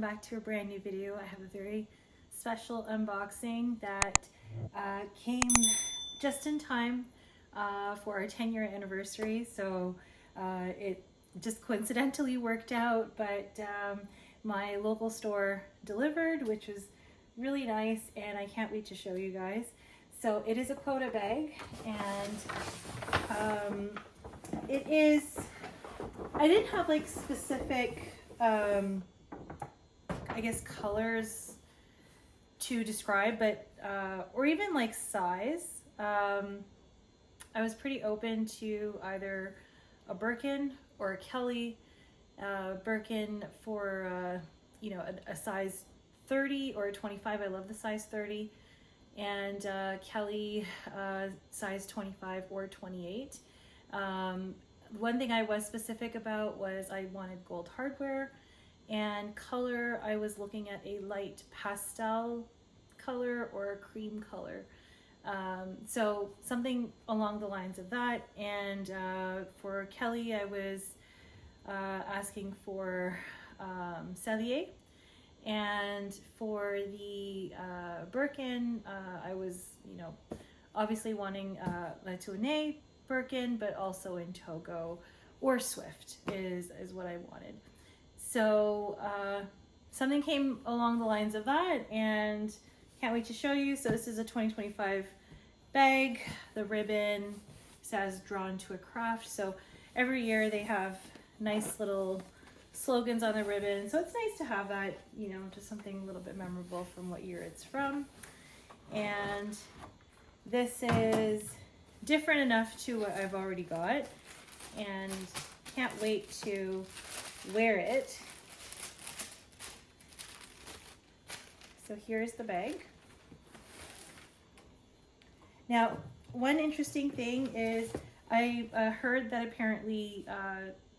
back to a brand new video. I have a very special unboxing that came just in time for our 10-year anniversary. So it just coincidentally worked out, but my local store delivered, which was really nice, and I can't wait to show you guys. So it is a Quota bag, and it is, I didn't have like specific I guess colors to describe, but or even like size. I was pretty open to either a Birkin or a Kelly. Birkin for you know, a size 30 or a 25. I love the size 30, and Kelly size 25 or 28. One thing I was specific about was I wanted gold hardware, and color, I was looking at a light pastel color or a cream color. So something along the lines of that. And for Kelly, I was asking for Cellier. And for the Birkin, I was, you know, obviously wanting La Tournée Birkin, but also in Togo or Swift is what I wanted. So something came along the lines of that, and can't wait to show you. So this is a 2025 bag. The ribbon says "Drawn to a Craft." So every year they have nice little slogans on the ribbon. So it's nice to have that, you know, just something a little bit memorable from what year it's from. And this is different enough to what I've already got, and can't wait to wear it. So here's the bag. Now, one interesting thing is I heard that apparently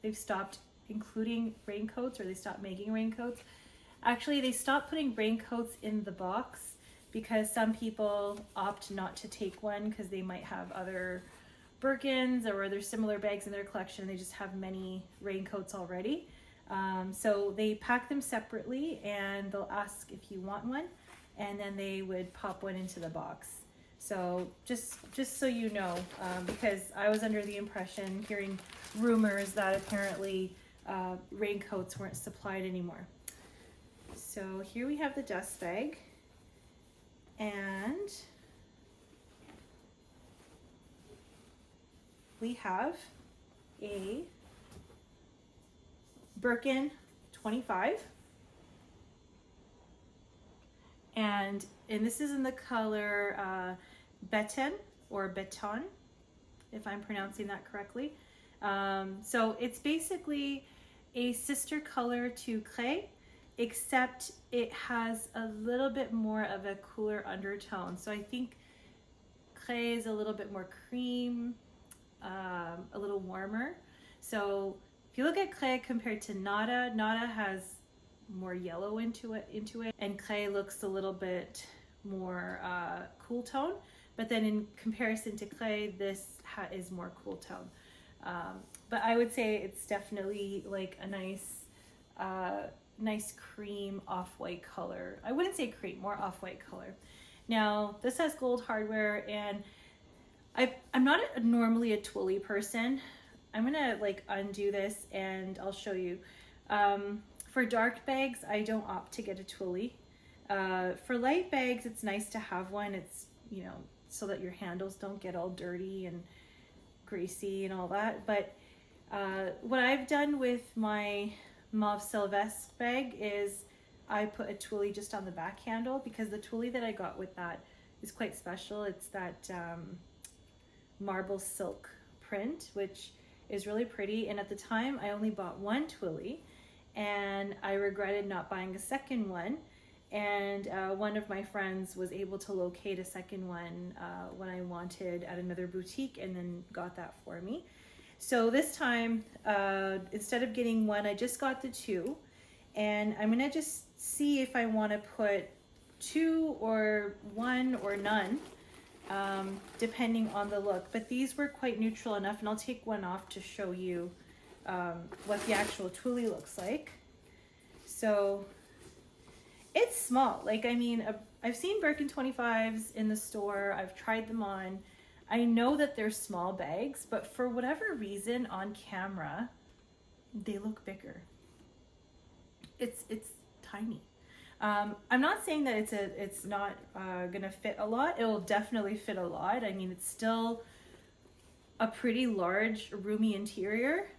they've stopped including raincoats, or they stopped making raincoats. Actually, they stopped putting raincoats in the box because some people opt not to take one because they might have other Birkins or other similar bags in their collection. They just have many raincoats already. So they pack them separately, and they'll ask if you want one, and then they would pop one into the box. So just so you know, because I was under the impression, hearing rumors that apparently raincoats weren't supplied anymore. So here we have the dust bag, and we have a Birkin 25, and this is in the color Beton or Beton, if I'm pronouncing that correctly. So it's basically a sister color to Cray, except it has a little bit more of a cooler undertone. So I think Cray is a little bit more cream, a little warmer. So if you look at Cray compared to Nada, Nada has more yellow into it, and Cray looks a little bit more cool tone. But then in comparison to Cray, this is more cool tone. But I would say it's definitely like a nice cream off-white color. I wouldn't say cream, more off-white color. Now this has gold hardware, and I'm not normally a Twilly person. I'm gonna like undo this and I'll show you. For dark bags, I don't opt to get a Twilly. For light bags, it's nice to have one. It's, you know, so that your handles don't get all dirty and greasy and all that. But what I've done with my Mauve Sylvestre bag is I put a Twilly just on the back handle, because the Twilly that I got with that is quite special. It's that marble silk print, which is really pretty. And at the time, I only bought one Twilly, and I regretted not buying a second one. And one of my friends was able to locate a second one when I wanted at another boutique, and then got that for me. So this time, instead of getting one, I just got the two. And I'm gonna just see if I wanna put two or one or none, depending on the look. But these were quite neutral enough, and I'll take one off to show you what the actual Twilly looks like. So it's small. Like, I mean, I've seen Birkin 25s in the store. I've tried them on. I know that they're small bags, but for whatever reason on camera, they look bigger. It's tiny. I'm not saying that it's not gonna fit a lot. It will definitely fit a lot. I mean, it's still a pretty large, roomy interior,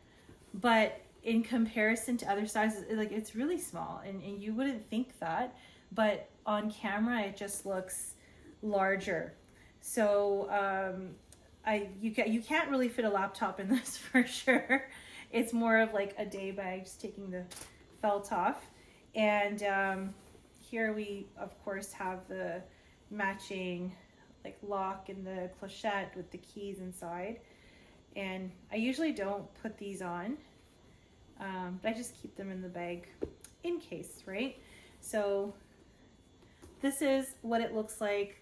but in comparison to other sizes, like, it's really small, and you wouldn't think that, but on camera it just looks larger. So you can't really fit a laptop in this for sure. It's more of like a day bag, just taking the felt off. And here we of course have the matching like lock and the clochette with the keys inside. And I usually don't put these on, but I just keep them in the bag in case, right? So this is what it looks like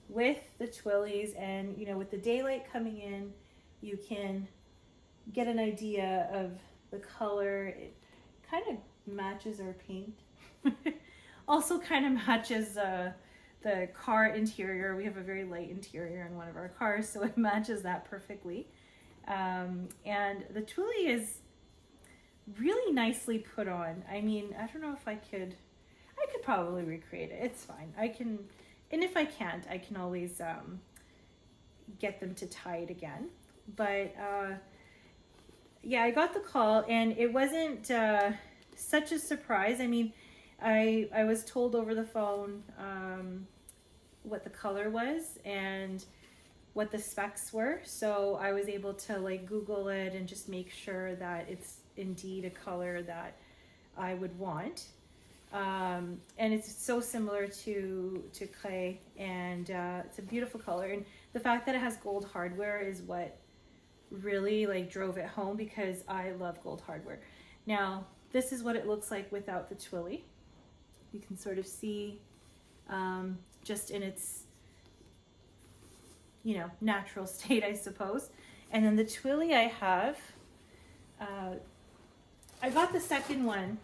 with the Twillies, and you know, with the daylight coming in, you can get an idea of the color. It kind of matches our paint. Also kind of matches the car interior. We have a very light interior in one of our cars, so it matches that perfectly. And the Twilly is really nicely put on. I mean, I don't know if I could probably recreate it. It's fine. I can, and if I can't, I can always get them to tie it again. But yeah, I got the call, and it wasn't such a surprise. I mean, I was told over the phone what the color was and what the specs were, so I was able to like Google it and just make sure that it's indeed a color that I would want. And it's so similar to clay, and it's a beautiful color, and the fact that it has gold hardware is what really like drove it home, because I love gold hardware. Now this is what it looks like without the Twilly. You can sort of see just in its, you know, natural state, I suppose. And then the Twilly I have, I got the second one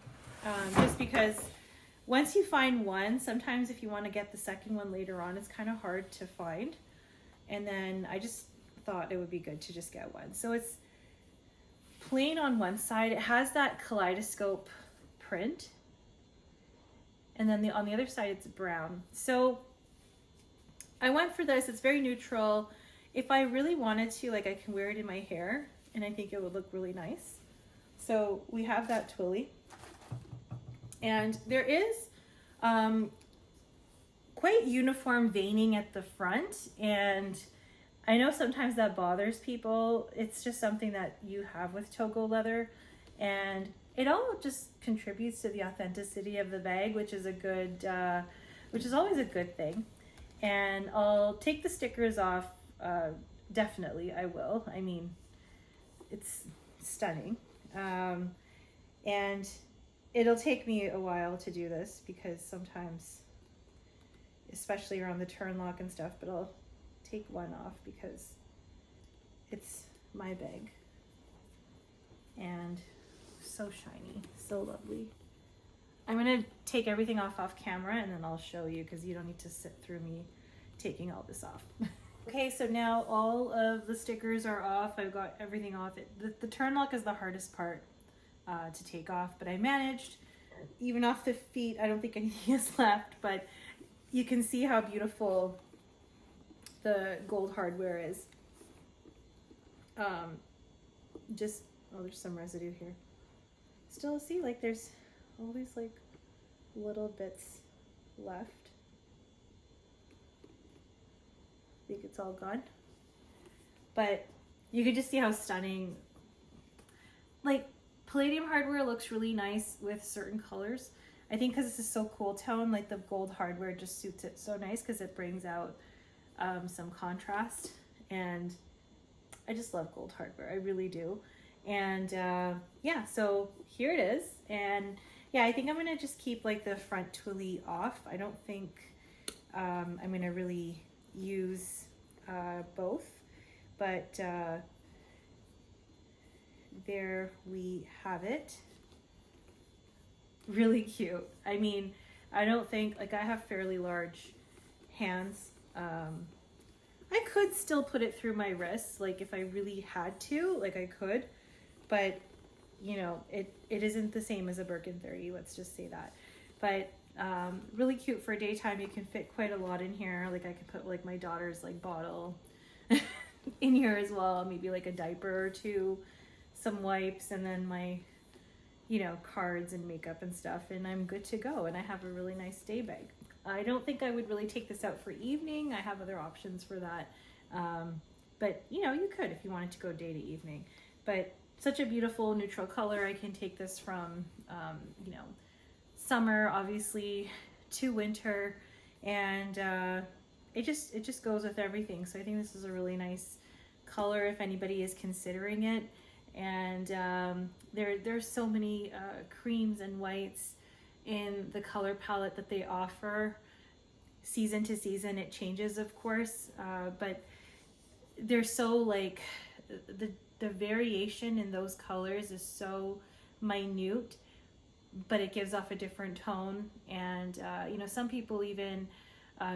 just because once you find one, sometimes if you want to get the second one later on, it's kind of hard to find. And then I just thought it would be good to just get one. So it's plain on one side. It has that kaleidoscope print. And then on the other side, it's brown. So I went for this. It's very neutral. If I really wanted to, like, I can wear it in my hair, and I think it would look really nice. So we have that Twilly. And there is quite uniform veining at the front, and I know sometimes that bothers people. It's just something that you have with Togo leather, and it all just contributes to the authenticity of the bag, which is which is always a good thing. And I'll take the stickers off. Definitely, I will. I mean, it's stunning, and it'll take me a while to do this because sometimes, especially around the turn lock and stuff, but I'll take one off because it's my bag, and so shiny, so lovely. I'm gonna take everything off camera, and then I'll show you, because you don't need to sit through me taking all this off. Okay, so now all of the stickers are off. I've got everything off. The turn lock is the hardest part to take off, but I managed. Even off the feet, I don't think anything is left, but you can see how beautiful the gold hardware is. Just, oh, there's some residue here. Still, see, like, there's all these like little bits left. I think it's all gone, but you can just see how stunning, like, palladium hardware looks really nice with certain colors. I think because this is so cool tone, like the gold hardware just suits it so nice because it brings out some contrast, and I just love gold hardware. I really do. And yeah, so here it is. And yeah, I think I'm gonna just keep like the front Twilly off. I don't think I'm gonna really use both, but there we have it. Really cute. I mean, I don't think, like I have fairly large hands. I could still put it through my wrists, like if I really had to, like I could, but you know, it isn't the same as a Birkin 30, let's just say that. But really cute for daytime. You can fit quite a lot in here. Like I could put like my daughter's like bottle in here as well, maybe like a diaper or two, some wipes, and then my, you know, cards and makeup and stuff, and I'm good to go. And I have a really nice day bag. I don't think I would really take this out for evening. I have other options for that. But you know, you could if you wanted to go day to evening. But such a beautiful neutral color. I can take this from, you know, summer obviously to winter, and it just goes with everything. So I think this is a really nice color if anybody is considering it. And there's so many creams and whites in the color palette that they offer. Season to season it changes, of course, but they're so like the variation in those colors is so minute, but it gives off a different tone. And you know, some people even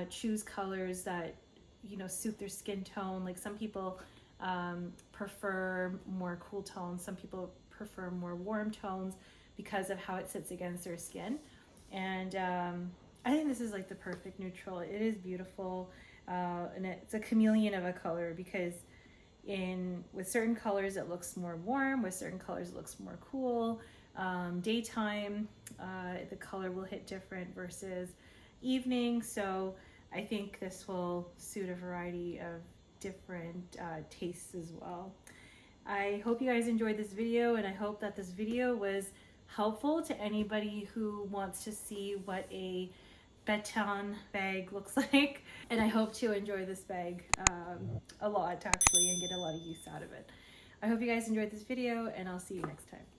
choose colors that, you know, suit their skin tone. Like some people prefer more cool tones, some people prefer more warm tones because of how it sits against their skin. And I think this is like the perfect neutral. It is beautiful, and it's a chameleon of a color, because with certain colors it looks more warm, with certain colors it looks more cool. Daytime, the color will hit different versus evening. So I think this will suit a variety of different tastes as well. I hope you guys enjoyed this video, and I hope that this video was helpful to anybody who wants to see what a baton bag looks like. And I hope to enjoy this bag a lot actually, and get a lot of use out of it. I hope you guys enjoyed this video, and I'll see you next time.